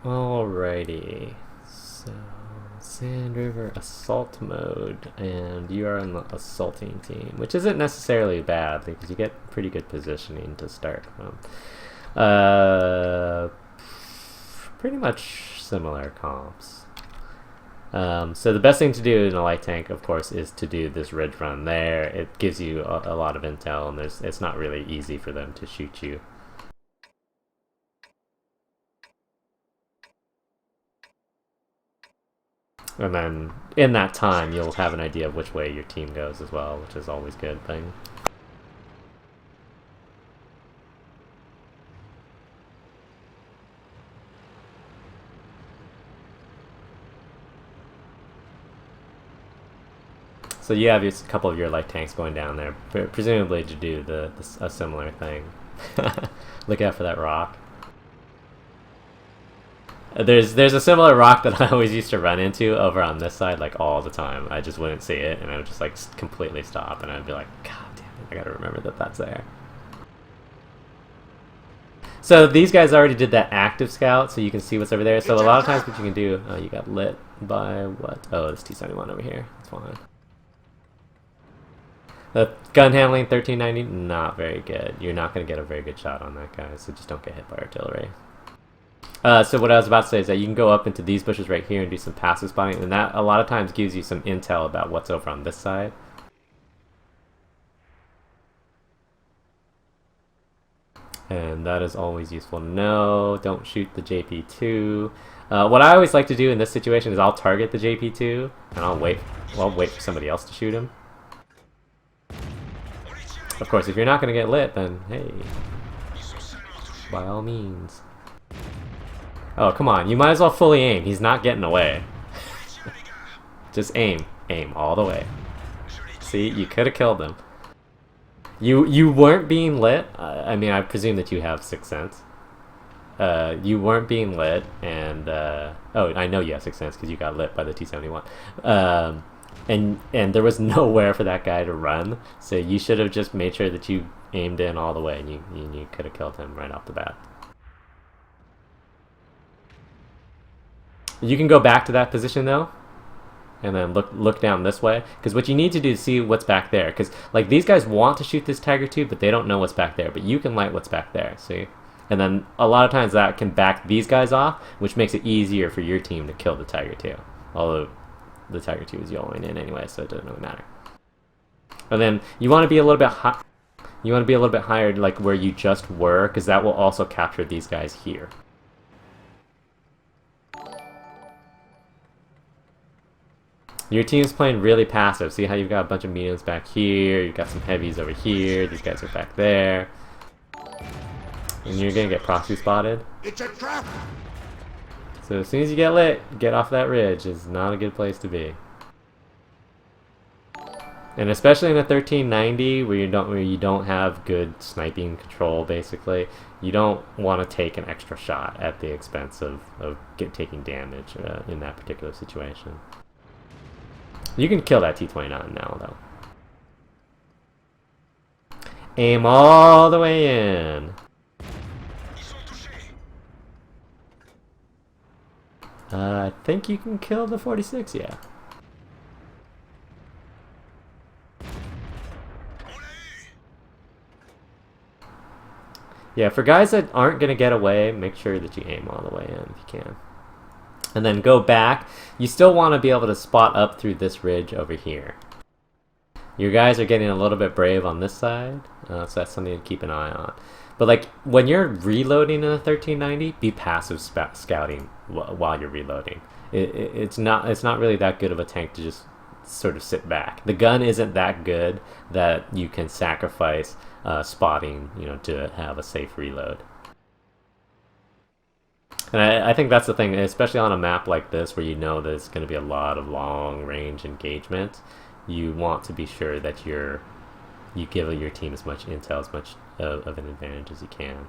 Alrighty, so Sand River assault mode, and you are on the assaulting team, which isn't necessarily bad because you get pretty good positioning to start from. Pretty much similar comps. So the best thing to do in a light tank, of course, is to do this ridge run there. It gives you a lot of intel, and it's not really easy for them to shoot you. And then in that time, you'll have an idea of which way your team goes as well, which is always a good thing. So you have a couple of your light tanks going down there, presumably to do a similar thing. Look out for that rock. There's a similar rock that I always used to run into over on this side, like all the time. I just wouldn't see it, and I would just like completely stop, and I'd be like, God damn it, I gotta remember that that's there. So these guys already did that active scout, so you can see what's over there. So a lot of times what you can do, you got lit by what? Oh, this T71 over here. That's fine. The gun handling 1390, not very good. You're not going to get a very good shot on that guy, so just don't get hit by artillery. So what I was about to say is that you can go up into these bushes right here and do some passive spotting, and that a lot of times gives you some intel about what's over on this side. And that is always useful to know. Don't shoot the JP2. What I always like to do in this situation is I'll target the JP2, and I'll wait for somebody else to shoot him. Of course, if you're not going to get lit, then hey, by all means. Oh, come on, you might as well fully aim. He's not getting away. Just aim. Aim all the way. See, you could have killed him. You weren't being lit. I mean, I presume that you have Sixth Sense. You weren't being lit, and oh, I know you have Sixth Sense because you got lit by the T71. And there was nowhere for that guy to run, so you should have just made sure that you aimed in all the way, and you could have killed him right off the bat. You can go back to that position though, and then look down this way, because what you need to do is see what's back there, because like these guys want to shoot this Tiger 2, but they don't know what's back there, but you can light what's back there, see? And then a lot of times that can back these guys off, which makes it easier for your team to kill the Tiger 2, although the Tiger 2 is YOLOing in anyway, so it doesn't really matter. And then you want to be a little bit high. You want to be a little bit higher, like where you just were, because that will also capture these guys here. Your team's playing really passive. See how you've got a bunch of mediums back here, you've got some heavies over here, these guys are back there. And you're gonna get proxy spotted. It's a trap! So as soon as you get lit, get off that ridge. Is not a good place to be. And especially in a 1390 where you don't have good sniping control, basically, you don't want to take an extra shot at the expense of taking damage in that particular situation. You can kill that T29 now, though. Aim all the way in. I think you can kill the 46, yeah. Yeah, for guys that aren't going to get away, make sure that you aim all the way in if you can. And then go back. You still want to be able to spot up through this ridge over here. Your guys are getting a little bit brave on this side, so that's something to keep an eye on. But like when you're reloading in a 1390, be passive scouting while you're reloading. It's not really that good of a tank to just sort of sit back. The gun isn't that good that you can sacrifice spotting, to have a safe reload. And I think that's the thing, especially on a map like this where you know there's going to be a lot of long-range engagement. You want to be sure that you give your team as much intel, as much of an advantage as you can.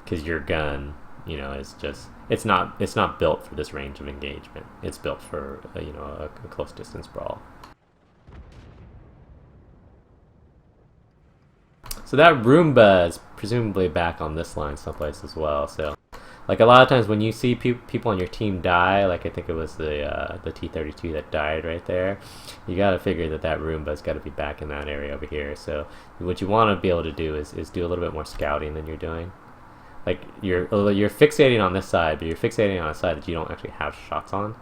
Because your gun, is just it's not built for this range of engagement. It's built for a close distance brawl. So that Roomba is presumably back on this line someplace as well. So Like a lot of times when you see people on your team die, like I think it was the T-32 that died right there, you got to figure that Roomba's got to be back in that area over here. So what you want to be able to do is do a little bit more scouting than you're doing. Like you're fixating on this side, but you're fixating on a side that you don't actually have shots on,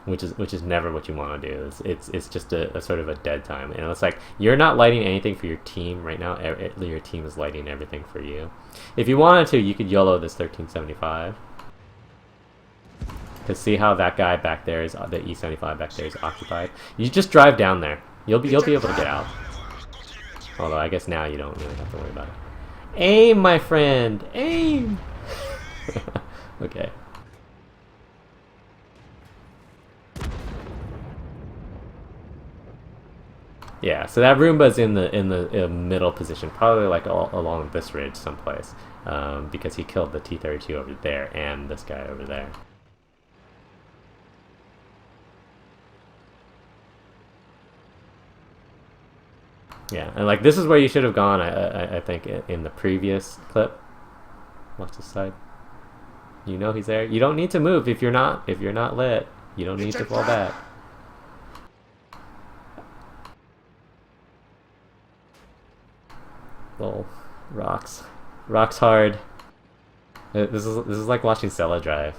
which is never what you want to do. It's just a sort of a dead time, and it's like you're not lighting anything for your team right now. Your team is lighting everything for you. If you wanted to, you could YOLO this 1375. Cause see how that guy back there is the E75 back there is occupied. You just drive down there. You'll be able to get out. Although I guess now you don't really have to worry about it. Aim, my friend, aim. Okay. Yeah, so that Roomba's in the middle position, probably like all along this ridge someplace, because he killed the T-32 over there and this guy over there. Yeah, and like this is where you should have gone. I think in the previous clip. Watch this side. You know he's there. You don't need to move if you're not lit. You don't need to fall back. Lol. Rocks hard. This is like watching Cella drive.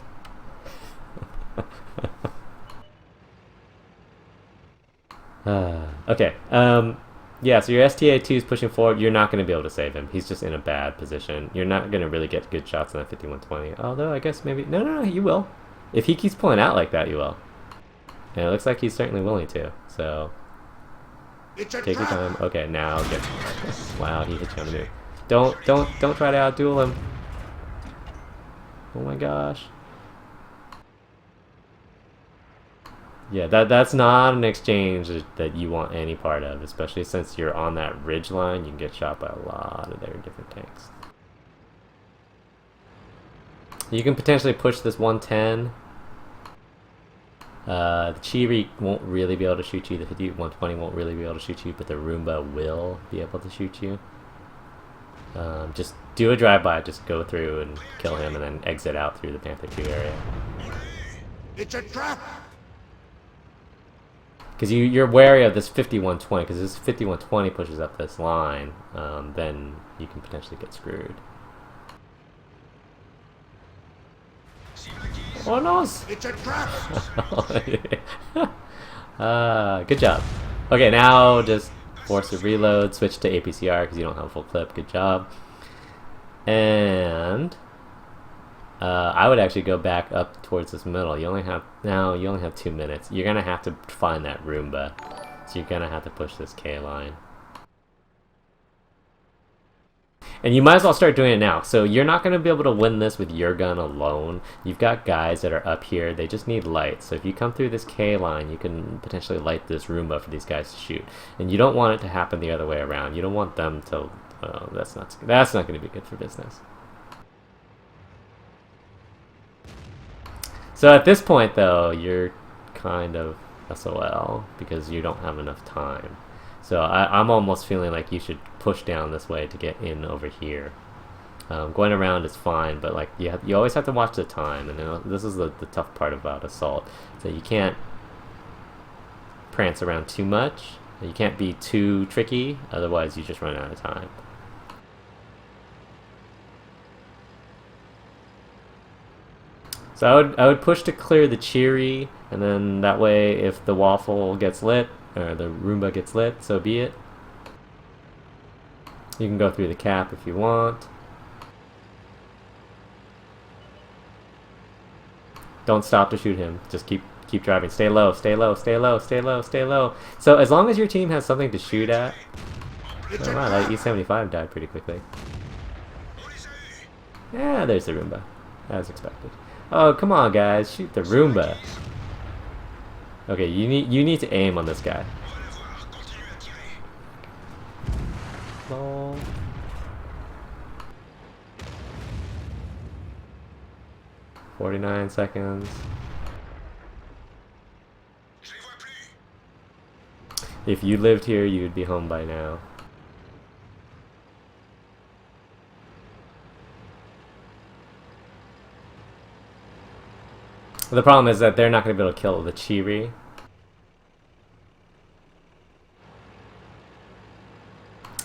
Okay. Yeah, so your STA-2 is pushing forward. You're not going to be able to save him. He's just in a bad position. You're not going to really get good shots on that 5120. Although, I guess maybe... No, you will. If he keeps pulling out like that, you will. And it looks like he's certainly willing to. So, take your time. Okay, now get... Wow, he hit you on the move. Don't try to outduel him. Oh my gosh. Yeah, that's not an exchange that you want any part of, especially since you're on that ridge line. You can get shot by a lot of their different tanks. You can potentially push this 110. The Chiri won't really be able to shoot you. The 5120 won't really be able to shoot you, but the Roomba will be able to shoot you. Just do a drive-by, just go through and kill him, and then exit out through the Panther 2 area. It's a trap! Because you're wary of this 5120, because this 5120 pushes up this line, then you can potentially get screwed. Oh no! It's a trap! Good job. Okay, now just force a reload, switch to APCR because you don't have a full clip. Good job. And I would actually go back up towards this middle. You only have 2 minutes. You're gonna have to find that Roomba, so you're gonna have to push this K line. And you might as well start doing it now. So you're not going to be able to win this with your gun alone. You've got guys that are up here. They just need light. So if you come through this K line, you can potentially light this Roomba for these guys to shoot. And you don't want it to happen the other way around. You don't want them to... that's not going to be good for business. So at this point, though, you're kind of SOL because you don't have enough time. So I'm almost feeling like you should push down this way to get in over here. Going around is fine, but like you always have to watch the time, and this is the tough part about assault. So you can't prance around too much. You can't be too tricky, otherwise you just run out of time. So I would push to clear the Cheery, and then that way if the waffle gets lit, or the Roomba gets lit, so be it. You can go through the cap if you want. Don't stop to shoot him. Just keep driving. Stay low, stay low, stay low, stay low, stay low. So as long as your team has something to shoot at... Oh wow, that E75 died pretty quickly. Yeah, there's the Roomba. As expected. Oh, come on guys, shoot the Roomba. Okay, you need to aim on this guy. Lol. "49 seconds. If you lived here, you would be home by now. The problem is that they're not going to be able to kill the Chiri.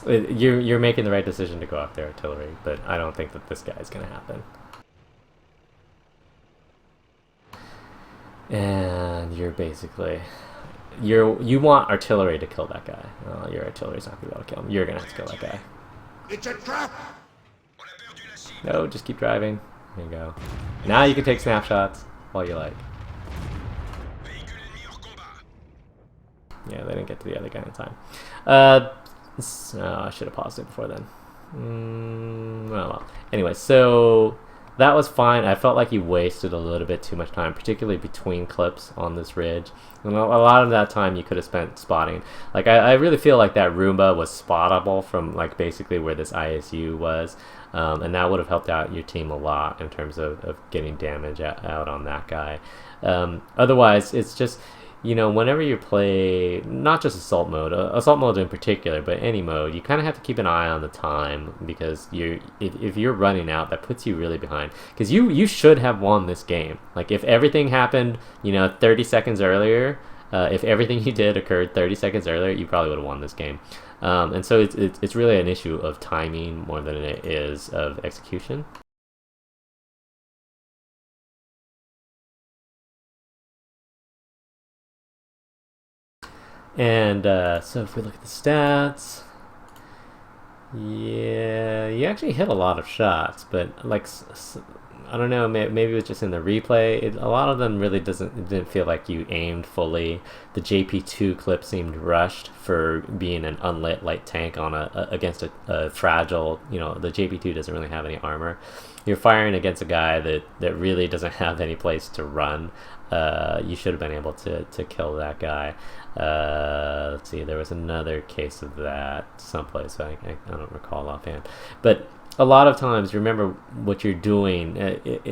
You're making the right decision to go after artillery, but I don't think that this guy is going to happen. And you're basically... You want artillery to kill that guy. Your artillery's not going to be able to kill him. You're going to have to kill that guy. It's a trap! No, just keep driving. There you go. Now you can take snapshots while you like. Yeah, they didn't get to the other guy in time. I should have paused it before then. Well. Anyway, so that was fine. I felt like he wasted a little bit too much time, particularly between clips on this ridge. And a lot of that time you could have spent spotting. Like, I really feel like that Roomba was spottable from, like, basically where this ISU was. And that would have helped out your team a lot in terms of getting damage out on that guy. Otherwise, it's just... You know, whenever you play, not just assault mode in particular, but any mode, you kind of have to keep an eye on the time, because if you're running out, that puts you really behind. Because you should have won this game. Like, if everything happened, 30 seconds earlier, if everything you did occurred 30 seconds earlier, you probably would have won this game. And so it's really an issue of timing more than it is of execution. And so if we look at the stats, yeah, you actually hit a lot of shots, but like, I don't know, maybe it was just in the replay. A lot of them really didn't feel like you aimed fully. The JP2 clip seemed rushed for being an unlit light tank on against a fragile. The JP2 doesn't really have any armor. You're firing against a guy that really doesn't have any place to run. You should have been able to kill that guy. Let's see, there was another case of that someplace. I don't recall offhand. But a lot of times, remember what you're doing,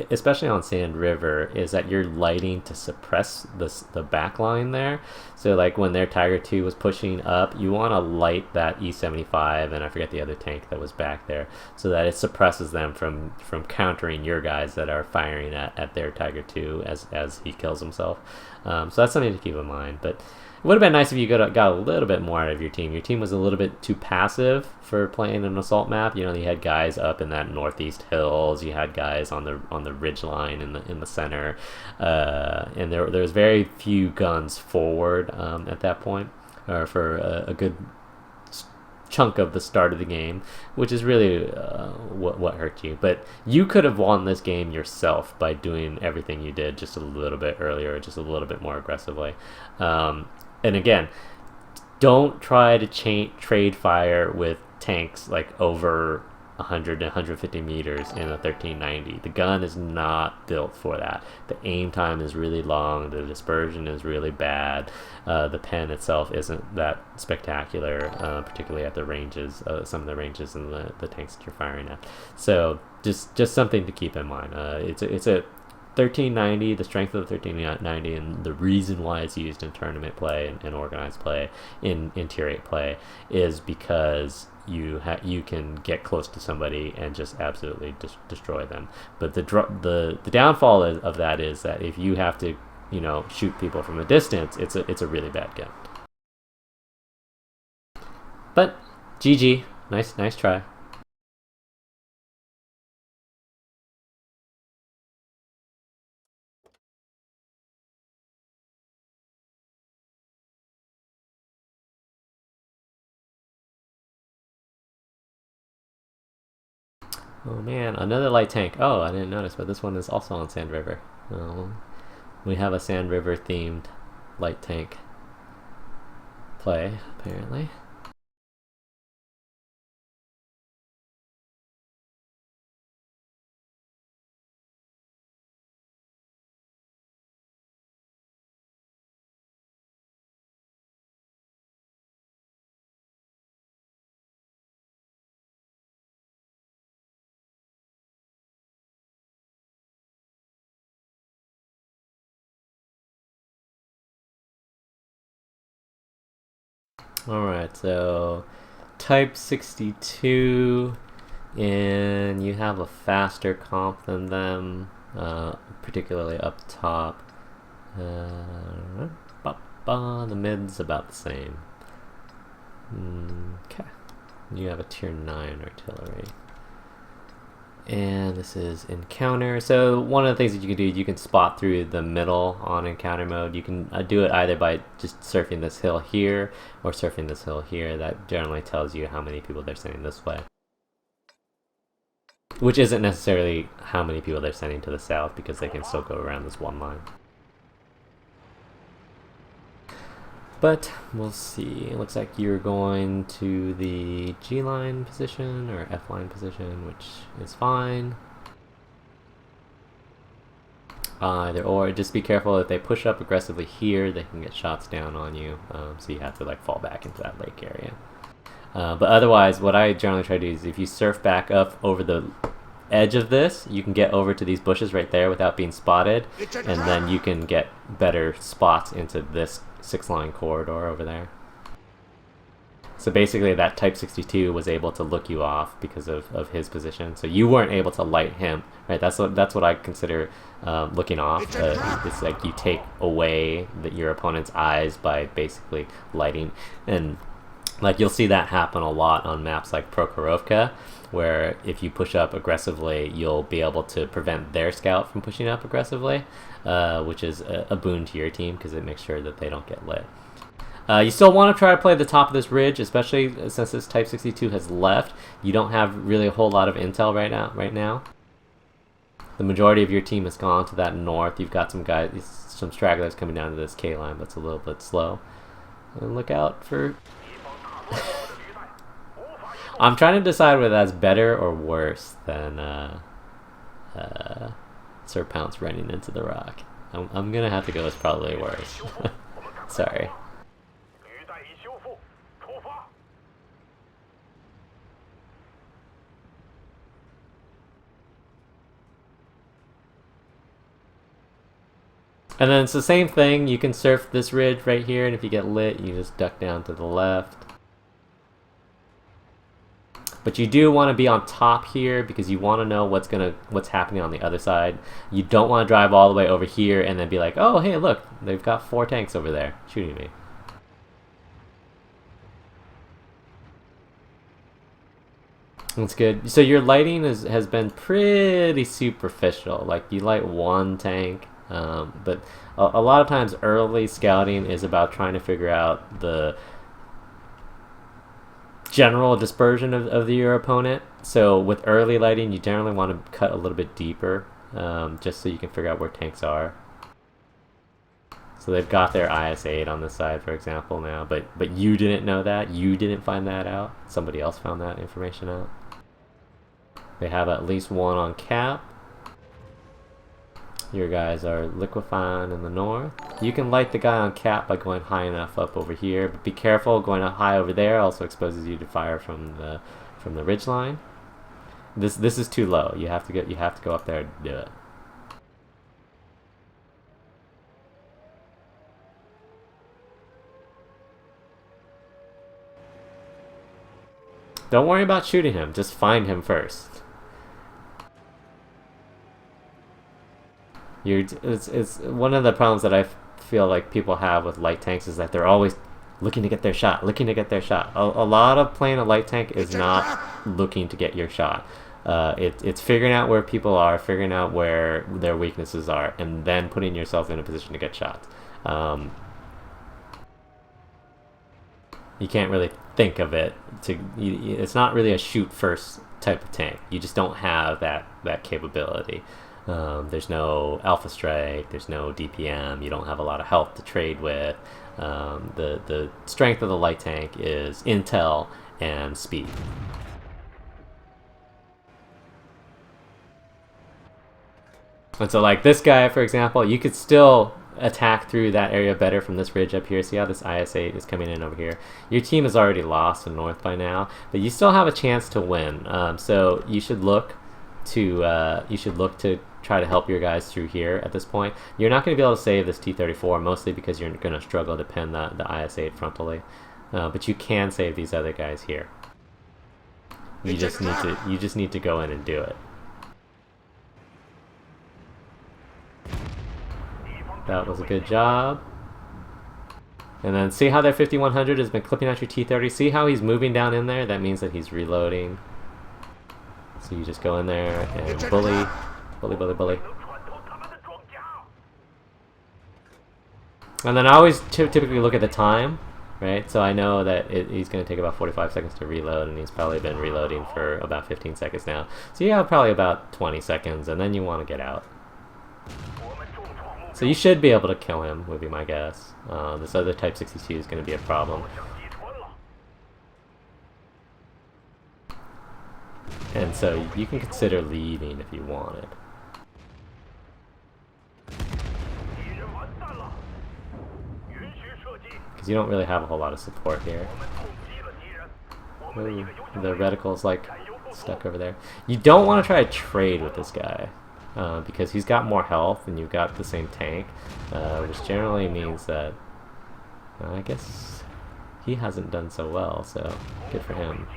especially on Sand River, is that you're lighting to suppress the back line there. So like when their Tiger 2 was pushing up, you want to light that E75, and I forget the other tank that was back there, so that it suppresses them from countering your guys that are firing at their Tiger 2 as he kills himself. So that's something to keep in mind. But it would have been nice if you got a little bit more out of your team. Your team was a little bit too passive for playing an assault map. You had guys up in that northeast hills. You had guys on the ridge line in the center, and there was very few guns forward at that point, or for a good chunk of the start of the game, which is really what hurt you. But you could have won this game yourself by doing everything you did just a little bit earlier, just a little bit more aggressively. And again, don't try to trade fire with tanks like over 100 to 150 meters in a 1390. The gun is not built for that. The aim time is really long. The dispersion is really bad. The pen itself isn't that spectacular, particularly at the ranges, some of the ranges in the tanks that you're firing at. So just something to keep in mind. It's a 1390, the strength of the 1390, and the reason why it's used in tournament play and organized play, in Tier 8 play, is because you can get close to somebody and just absolutely destroy them. But the downfall of that is that if you have to shoot people from a distance, it's a really bad gun. But GG, nice try. Oh man, another light tank. Oh, I didn't notice, but this one is also on Sand River. We have a Sand River themed light tank play, apparently. Alright, so Type 62, and you have a faster comp than them, particularly up top. The mid's about the same. Okay. You have a tier 9 artillery. And this is encounter. So one of the things that you can do, you can spot through the middle on encounter mode. You can do it either by just surfing this hill here or surfing this hill here. That generally tells you how many people they're sending this way. Which isn't necessarily how many people they're sending to the south, because they can still go around this one line. But we'll see. It looks like you're going to the G line position or F line position, which is fine. Either or, just be careful if they push up aggressively here, they can get shots down on you. So you have to like fall back into that lake area. But otherwise, what I generally try to do is if you surf back up over the edge of this, you can get over to these bushes right there without being spotted, and then you can get better spots into this 6-line corridor over there. So basically that Type 62 was able to look you off because of his position, so you weren't able to light him, right? That's what I consider looking off. It's like you take away your opponent's eyes by basically lighting, and like you'll see that happen a lot on maps like Prokhorovka, where if you push up aggressively, you'll be able to prevent their scout from pushing up aggressively, which is a boon to your team because it makes sure that they don't get lit. You still want to try to play the top of this ridge, especially since this Type 62 has left. You don't have really a whole lot of intel right now. The majority of your team has gone to that north. You've got some guys, some stragglers coming down to this K line, but it's a little bit slow. And look out for... I'm trying to decide whether that's better or worse than Sir Pounce running into the rock. I'm gonna have to go with probably worse. Sorry. And then it's the same thing. You can surf this ridge right here, and if you get lit, you just duck down to the left. But you do want to be on top here because you want to know what's happening on the other side. You don't want to drive all the way over here and then be like, oh, hey, look, they've got 4 tanks over there shooting me. That's good. So your lighting has been pretty superficial. Like you light 1 tank, but a lot of times early scouting is about trying to figure out the general dispersion of your opponent. So with early lighting, you generally want to cut a little bit deeper, just so you can figure out where tanks are. So they've got their IS-8 on this side, for example, now, but you didn't know that. You didn't find that out. Somebody else found that information out. They have at least 1 on cap. Your guys are liquefying in the north. You can light the guy on cap by going high enough up over here, but be careful, going up high over there also exposes you to fire from the ridge line. This is too low. You have to go up there to do it. Don't worry about shooting him, just find him first. It's one of the problems that I feel like people have with light tanks is that they're always looking to get their shot, A lot of playing a light tank is not looking to get your shot. It's figuring out where people are, figuring out where their weaknesses are, and then putting yourself in a position to get shots. You can't really think of it it's not really a shoot first type of tank. You just don't have that capability. There's no alpha strike, there's no DPM, you don't have a lot of health to trade with. The strength of the light tank is intel and speed. And so like this guy, for example, you could still attack through that area better from this ridge up here. See how this IS-8 is coming in over here? Your team has already lost in north by now, but you still have a chance to win. So you should look to try to help your guys through here at this point. You're not going to be able to save this T-34, mostly because you're going to struggle to pin the IS-8 frontally. But you can save these other guys here. You just need to go in and do it. That was a good job. And then see how their 5100 has been clipping out your T30? See how he's moving down in there? That means that he's reloading. So you just go in there and bully. Bully, bully, bully. And then I always typically look at the time, right? So I know that he's going to take about 45 seconds to reload, and he's probably been reloading for about 15 seconds now. So you have probably about 20 seconds, and then you want to get out. So you should be able to kill him, would be my guess. This other Type 62 is going to be a problem. And so you can consider leaving if you wanted. Because you don't really have a whole lot of support here. Ooh, the reticle's like stuck over there. You don't want to try to trade with this guy. Because he's got more health and you've got the same tank, which generally means that I guess he hasn't done so well, so good for him.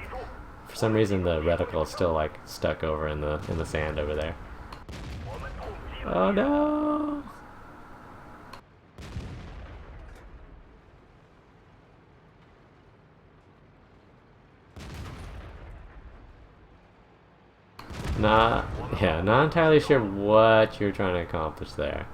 For some reason the reticle is still like stuck over in the sand over there. Oh no! Not entirely sure what you're trying to accomplish there.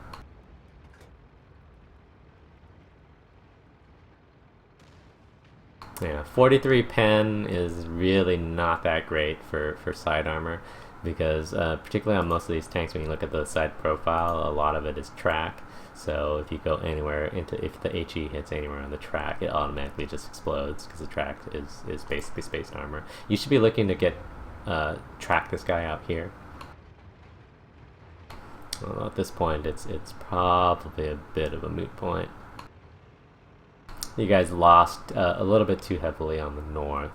Yeah, 43 pen is really not that great for side armor, because particularly on most of these tanks, when you look at the side profile, a lot of it is track. So if you go anywhere if the HE hits anywhere on the track, it automatically just explodes because the track is basically space armor. You should be looking to get track this guy out here. Well, at this point, it's probably a bit of a moot point. You guys lost a little bit too heavily on the north.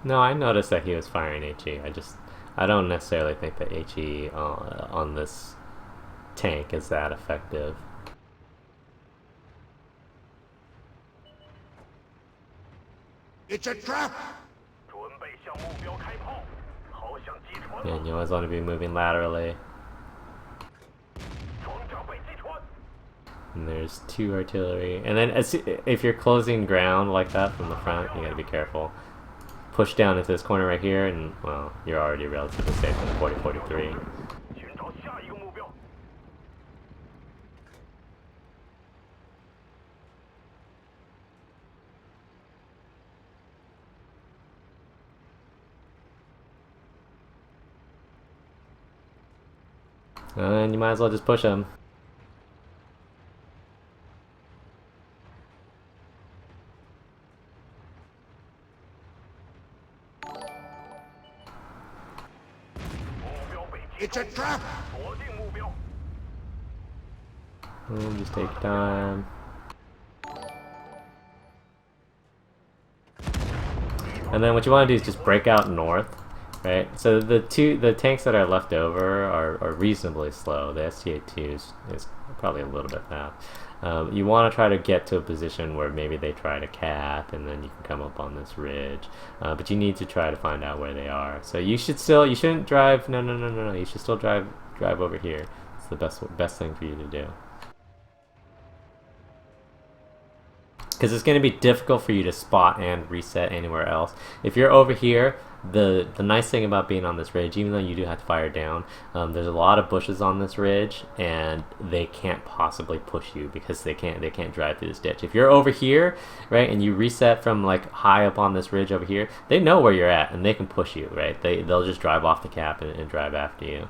No, I noticed that he was firing HE. I don't necessarily think that HE on this tank is that effective. It's a trap! And you always want to be moving laterally. And there's 2 artillery. And then if you're closing ground like that from the front, you gotta be careful. Push down into this corner right here, and well, you're already relatively safe in the 40-43. And you might as well just push him. It's a trap! Just take time. And then what you want to do is just break out north, right? So the tanks that are left over are reasonably slow. The STA-2 is probably a little bit fast. You want to try to get to a position where maybe they try to cap, and then you can come up on this ridge. But you need to try to find out where they are. So you shouldn't drive. No. You should still drive over here. It's the best thing for you to do. Because it's going to be difficult for you to spot and reset anywhere else. If you're over here, the nice thing about being on this ridge, even though you do have to fire down, there's a lot of bushes on this ridge, and they can't possibly push you because they can't drive through this ditch. If you're over here, right, and you reset from like high up on this ridge over here, they know where you're at and they can push you, right? They'll just drive off the cap and drive after you.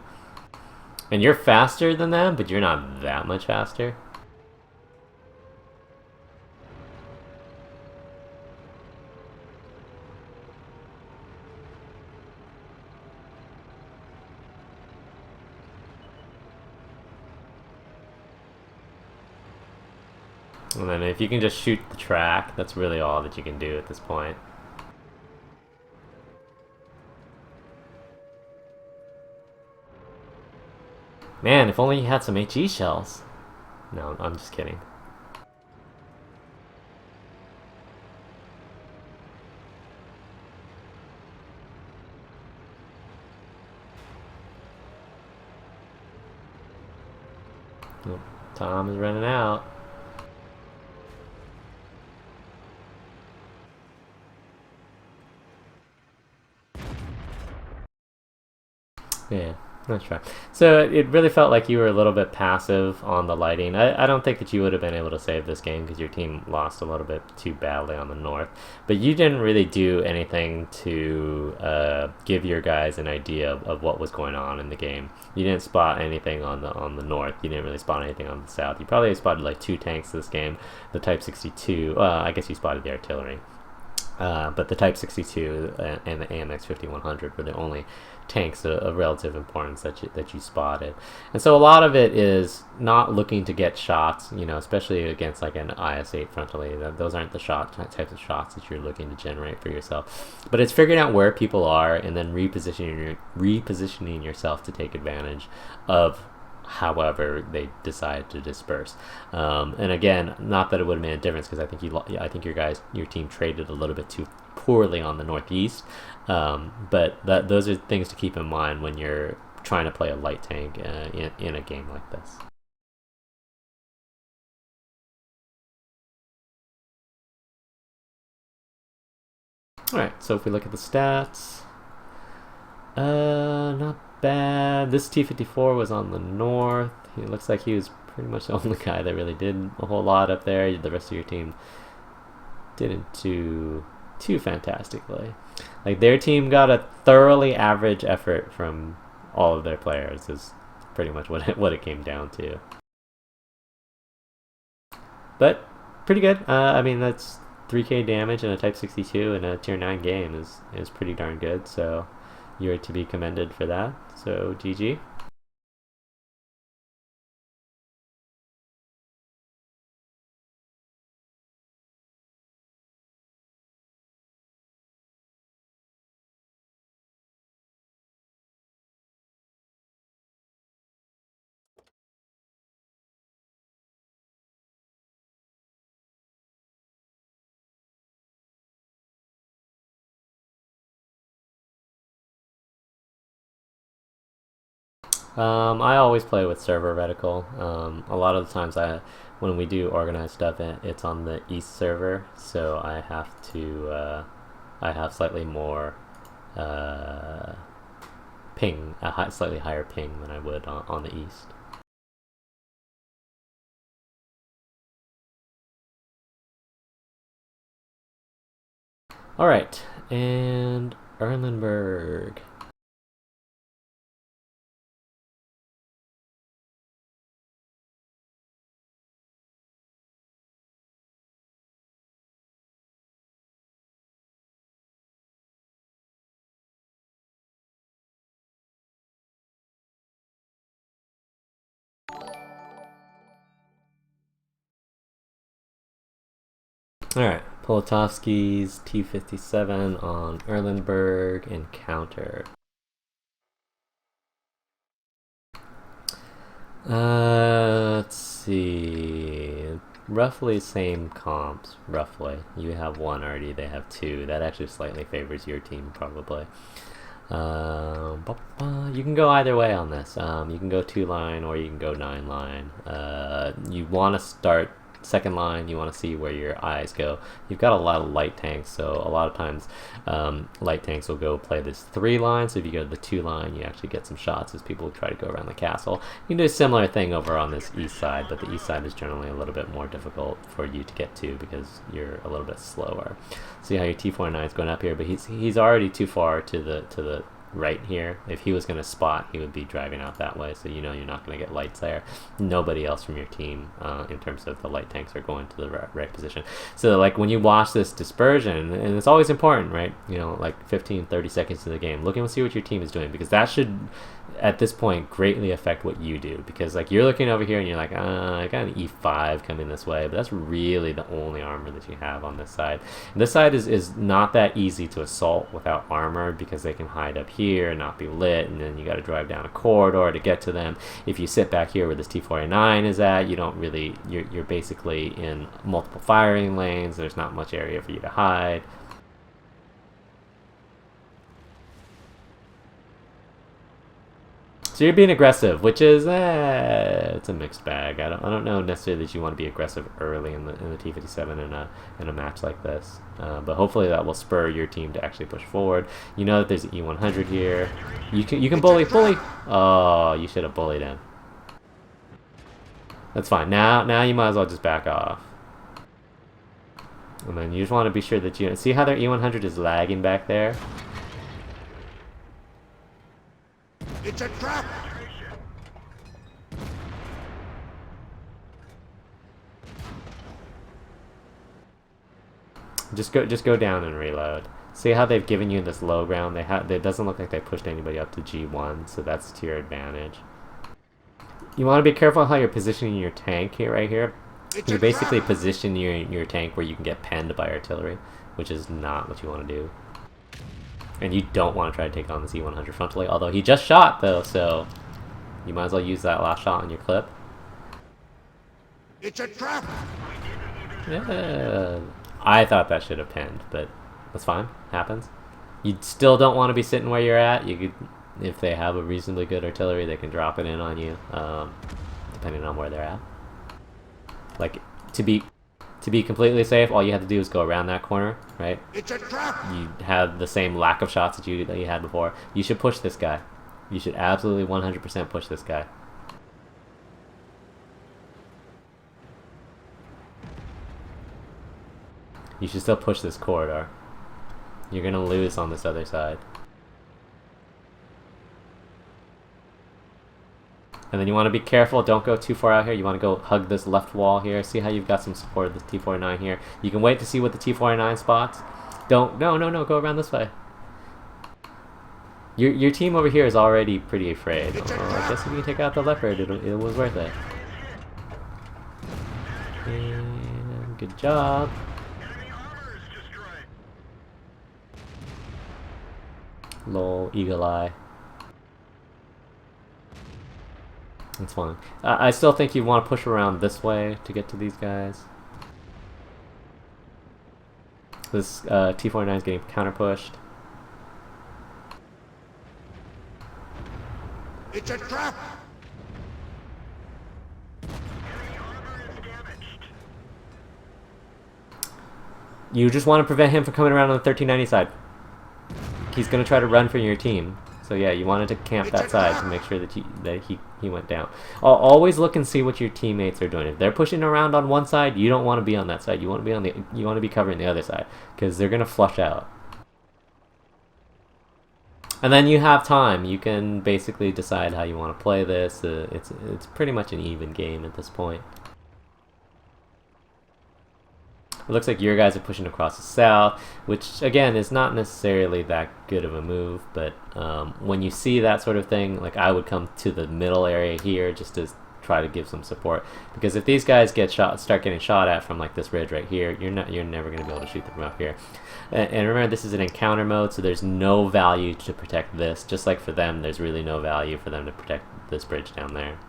And you're faster than them, but you're not that much faster. And then if you can just shoot the track, that's really all that you can do at this point. Man, if only you had some HE shells. No, I'm just kidding. Oh, Tom is running out. Yeah, that's right. So it really felt like you were a little bit passive on the lighting. I don't think that you would have been able to save this game because your team lost a little bit too badly on the north. But you didn't really do anything to give your guys an idea of what was going on in the game. You didn't spot anything on the north. You didn't really spot anything on the south. You probably spotted like 2 tanks this game. The Type 62. I guess you spotted the artillery. But the Type 62 and the AMX 5100 were the only tanks of relative importance that you spotted. And so a lot of it is not looking to get shots, especially against like an IS-8 frontally. Those aren't the types of shots that you're looking to generate for yourself. But it's figuring out where people are and then repositioning yourself to take advantage of however they decide to disperse. And again, not that it would have made a difference because I think your team traded a little bit too poorly on the northeast. But those are things to keep in mind when you're trying to play a light tank in a game like this. Alright, so if we look at the stats, not bad. This T54 was on the north. It looks like he was pretty much the only guy that really did a whole lot up there. The rest of your team didn't do too fantastically. Like their team got a thoroughly average effort from all of their players is pretty much what it came down to. But pretty good. I mean, that's 3k damage in a Type 62 in a tier 9 game is pretty darn good. So you're to be commended for that. So GG. I always play with server reticle. A lot of the times when we do organized stuff, it's on the east server, so I have slightly more ping, slightly higher ping than I would on the east. Alright, and Erlenberg. Alright, PolitoV's T57 on Erlenberg encounter. Let's see. Roughly same comps, roughly. You have 1 already, they have 2. That actually slightly favors your team, probably. You can go either way on this. You can go 2 line or you can go 9 line. You want to start second line, you want to see where your eyes go. You've got a lot of light tanks, so a lot of times light tanks will go play this 3 line, so if you go to the 2 line, you actually get some shots as people try to go around the castle. You can do a similar thing over on this east side, but the east side is generally a little bit more difficult for you to get to because you're a little bit slower. See how your T49 is going up here, but he's already too far to the right here. If he was going to spot, he would be driving out that way, so you're not going to get lights there. Nobody else from your team in terms of the light tanks are going to the right position. So like when you watch this dispersion, and it's always important, right, like 15-30 seconds to the game, look and see what your team is doing, because that should at this point greatly affect what you do, because like you're looking over here and you're like, I got an E5 coming this way, but that's really the only armor that you have on this side. And this side is not that easy to assault without armor because they can hide up here here and not be lit, and then you got to drive down a corridor to get to them. If you sit back here where this T49 is at, you don't really, you're basically in multiple firing lanes. There's not much area for you to hide. So you're being aggressive, which is it's a mixed bag. I don't know necessarily that you want to be aggressive early in the T57 in a match like this, but hopefully that will spur your team to actually push forward. You know that there's an E100 here. You can bully. Oh, you should have bullied him. That's fine. Now you might as well just back off. And then you just want to be sure that you see how their E100 is lagging back there. It's a trap! Just go down and reload. See how they've given you this low ground? It doesn't look like they pushed anybody up to G1, so that's to your advantage. You want to be careful how you're positioning your tank here, right here. You're basically positioning your tank where you can get penned by artillery, which is not what you want to do. And you don't want to try to take on this E100 frontally, although he just shot, though, so you might as well use that last shot on your clip. It's a trap! Yeah. I thought that should have pinned, but that's fine. Happens. You still don't want to be sitting where you're at. You could, if they have a reasonably good artillery, they can drop it in on you, depending on where they're at. Like, to be completely safe, all you have to do is go around that corner, right? It's a trap! You have the same lack of shots that you had before. You should push this guy. You should absolutely 100% push this guy. You should still push this corridor. You're gonna lose on this other side. And then you want to be careful, don't go too far out here. You want to go hug this left wall here. See how you've got some support of this T49 here. You can wait to see what the T49 spots. No, go around this way. Your team over here is already pretty afraid. I guess if you can take out the leopard, it was worth it. And good job. Lol, eagle eye. That's fine. I still think you want to push around this way to get to these guys. This T49 is getting counter-pushed. It's a trap! You just want to prevent him from coming around on the 1390 side. He's going to try to run for your team. So yeah, you wanted to camp that side to make sure that he went down. Always look and see what your teammates are doing. If they're pushing around on one side, you don't want to be on that side. You want to be covering the other side because they're gonna flush out. And then you have time. You can basically decide how you want to play this. It's pretty much an even game at this point. It looks like your guys are pushing across the south, which, again, is not necessarily that good of a move, but when you see that sort of thing, like, I would come to the middle area here just to try to give some support, because if these guys start getting shot at from, like, this ridge right here, you're never going to be able to shoot them from up here. And remember, this is an encounter mode, so there's no value to protect this, just like for them, there's really no value for them to protect this bridge down there.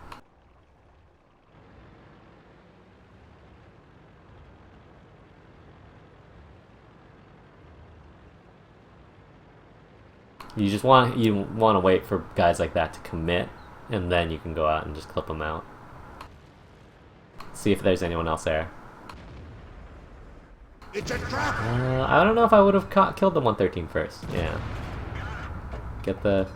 You want to wait for guys like that to commit, and then you can go out and just clip them out. See if there's anyone else there. It's a trap. I don't know if I would have killed the 113 first. Yeah. Get the...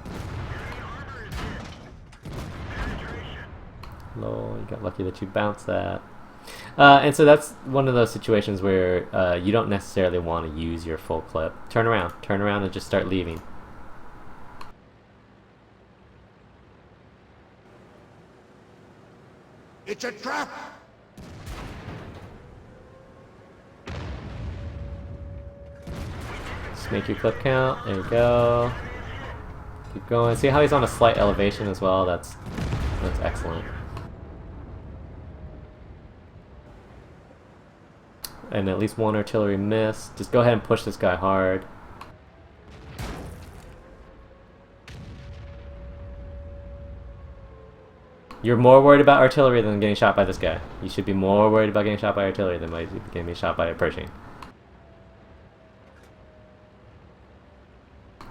Lol, you got lucky that you bounced that. And so that's one of those situations where you don't necessarily want to use your full clip. Turn around and just start leaving. It's a trap! Just make your clip count. There you go. Keep going. See how he's on a slight elevation as well? That's excellent. And at least one artillery miss. Just go ahead and push this guy hard. You're more worried about artillery than getting shot by this guy. You should be more worried about getting shot by artillery than by getting shot by a Pershing.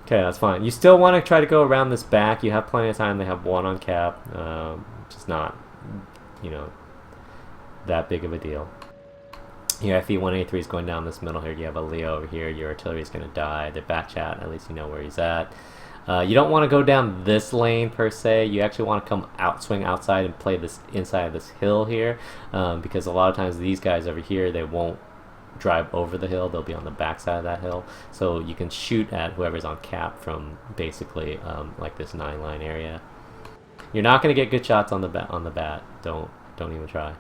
Okay, that's fine. You still want to try to go around this back. You have plenty of time. They have one on cap. Just not, you know, that big of a deal. Your FE-183 is going down this middle here. You have a Leo over here. Your artillery is going to die. The back chat, at least you know where he's at. You don't want to go down this lane per se. You actually want to come out, swing outside and play this inside of this hill here, because a lot of times these guys over here, they won't drive over the hill. They'll be on the back side of that hill, so you can shoot at whoever's on cap from basically like this 9-line area. You're not going to get good shots on the bat. Don't even try.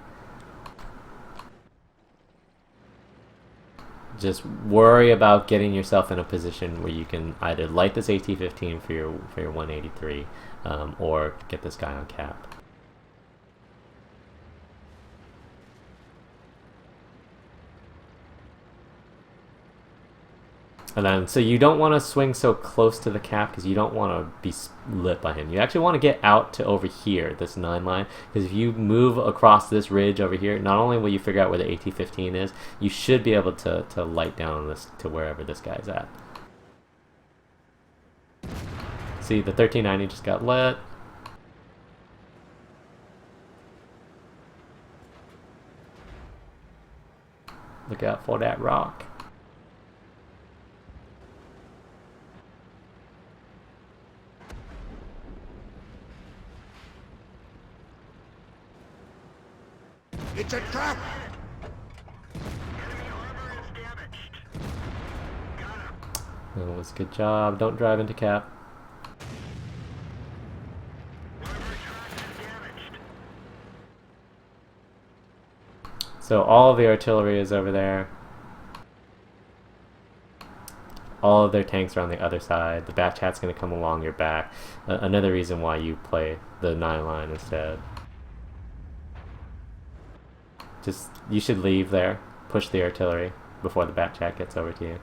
Just worry about getting yourself in a position where you can either light this AT-15 for your 183, or get this guy on cap. And then, so you don't want to swing so close to the cap because you don't want to be lit by him. You actually want to get out to over here, this 9 line, because if you move across this ridge over here, not only will you figure out where the AT-15 is, you should be able to light down this to wherever this guy's at. See, the 1390 just got lit. Look out for that rock. It's a trap! That was a good job. Don't drive into cap. So all of the artillery is over there. All of their tanks are on the other side. The back chat's going to come along your back. Another reason why you play the 9 line instead. Just, you should leave there. Push the artillery before the back chat gets over to you.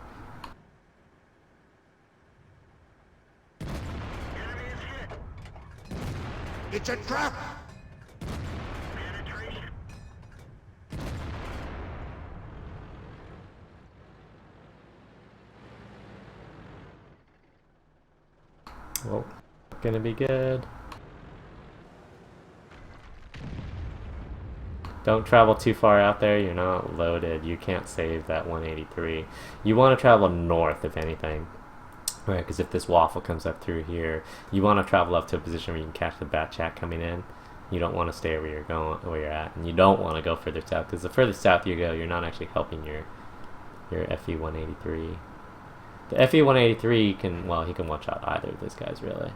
It's a trap! Well, gonna be good. Don't travel too far out there. You're not loaded. You can't save that 183. You want to travel north, if anything. Right, because if this waffle comes up through here, you want to travel up to a position where you can catch the bat chat coming in. You don't want to stay where you're at, and you don't want to go further south, because the further south you go, you're not actually helping your FE-183. The FE-183 can, well, he can one-shot either of these guys, really.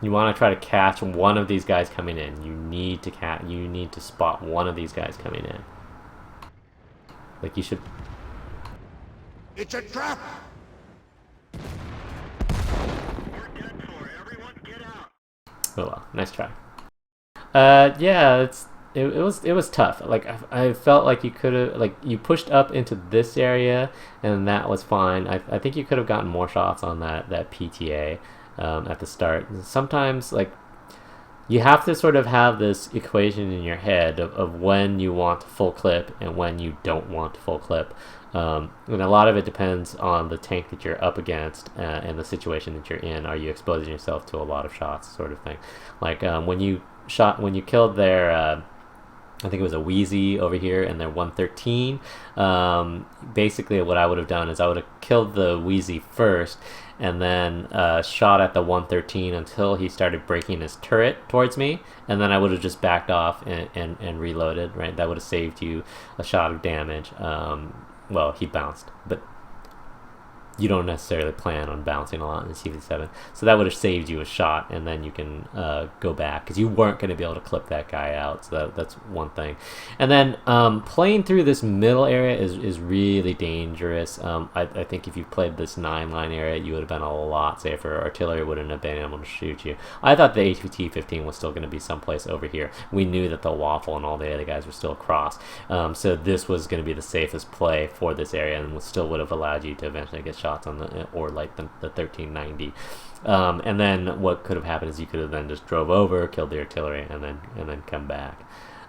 You want to try to catch one of these guys coming in. You need to spot one of these guys coming in. Like, you should... It's a trap! Oh well, nice try. Yeah, it was tough. Like, I felt like you could have, like, you pushed up into this area, and that was fine. I think you could have gotten more shots on that PTA at the start. Sometimes, like, you have to sort of have this equation in your head of when you want full clip and when you don't want full clip. And a lot of it depends on the tank that you're up against and the situation that you're in. Are you exposing yourself to a lot of shots, sort of thing? Like when you killed their, I think it was a Wheezy over here and their 113. Basically, what I would have done is I would have killed the Wheezy first, and then shot at the 113 until he started breaking his turret towards me, and then I would have just backed off and reloaded, right? That would have saved you a shot of damage. Well, he bounced, but you don't necessarily plan on bouncing a lot in the T57, so that would have saved you a shot, and then you can go back, because you weren't going to be able to clip that guy out, so that's one thing. And then playing through this middle area is really dangerous. I think if you played this 9-line area, you would have been a lot safer. Artillery wouldn't have been able to shoot you. I thought the AT-15 was still going to be someplace over here. We knew that the Waffle and all the other guys were still across, so this was going to be the safest play for this area, and still would have allowed you to eventually get shot shots on the, or like the 1390. And then what could have happened is you could have then just drove over, killed the artillery, and then come back.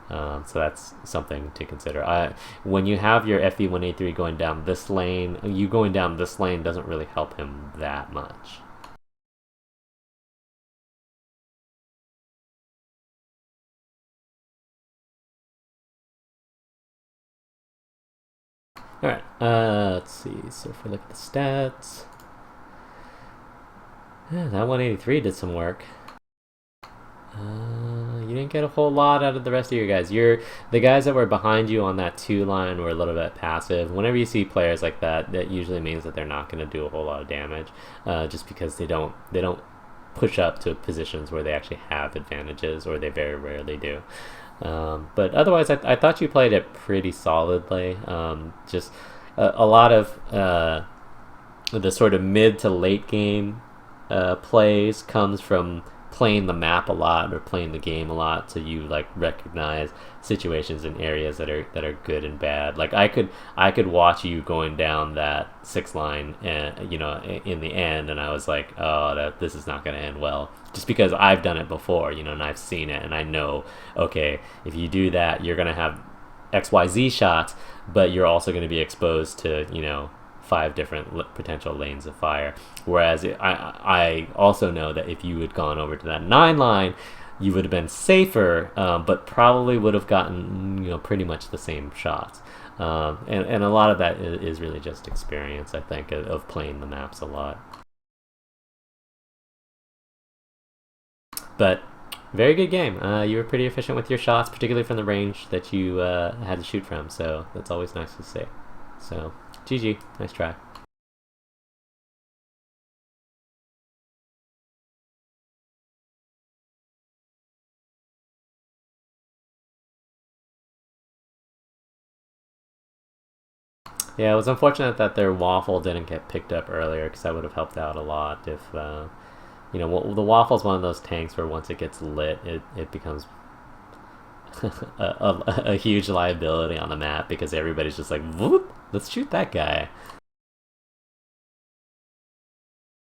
So that's something to consider. When you have your FV-183 going down this lane, you going down this lane doesn't really help him that much. Alright, let's see. So if we look at the stats, that 183 did some work. You didn't get a whole lot out of the rest of your guys. The guys that were behind you on that 2 line were a little bit passive. Whenever you see players like that, that usually means that they're not going to do a whole lot of damage, just because they don't push up to positions where they actually have advantages, or they very rarely do. But otherwise, I thought you played it pretty solidly. Just a lot of the sort of mid to late game plays comes from playing the map a lot or playing the game a lot, so you like recognize situations in areas that are good and bad. Like I could watch you going down that 6 line, and in the end, and I was like, oh, this is not going to end well, just because I've done it before, and I've seen it, and I know, okay, if you do that, you're going to have XYZ shots, but you're also going to be exposed to 5 different potential lanes of fire. Whereas I also know that if you had gone over to that 9 line, you would have been safer, but probably would have gotten pretty much the same shots. And a lot of that is really just experience, I think, of playing the maps a lot. But very good game. You were pretty efficient with your shots, particularly from the range that you had to shoot from. So that's always nice to see. So GG, nice try. Yeah, it was unfortunate that their waffle didn't get picked up earlier, because that would have helped out a lot. If the waffle is one of those tanks where once it gets lit, it becomes a huge liability on the map, because everybody's just like, whoop, let's shoot that guy.